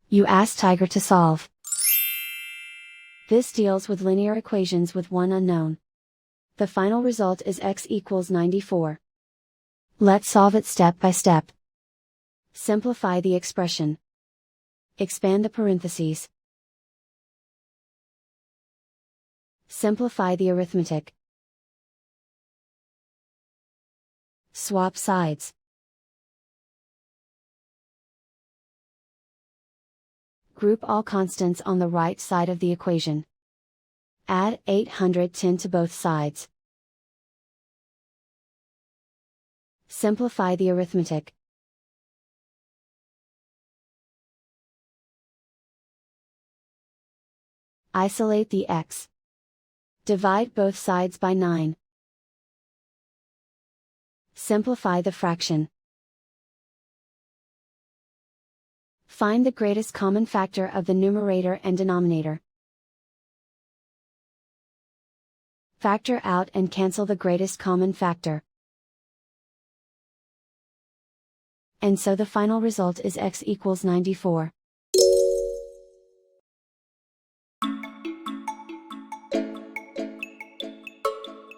You ask Tiger to solve. This deals with linear equations with one unknown. The final result is x equals 94. Let's solve it step by step. Simplify the expression. Expand the parentheses. Simplify the arithmetic. Swap sides. Group all constants on the right side of the equation. Add 810 to both sides. Simplify the arithmetic. Isolate the x. Divide both sides by 9. Simplify the fraction. Find the greatest common factor of the numerator and denominator. Factor out and cancel the greatest common factor. And so the final result is x equals 94.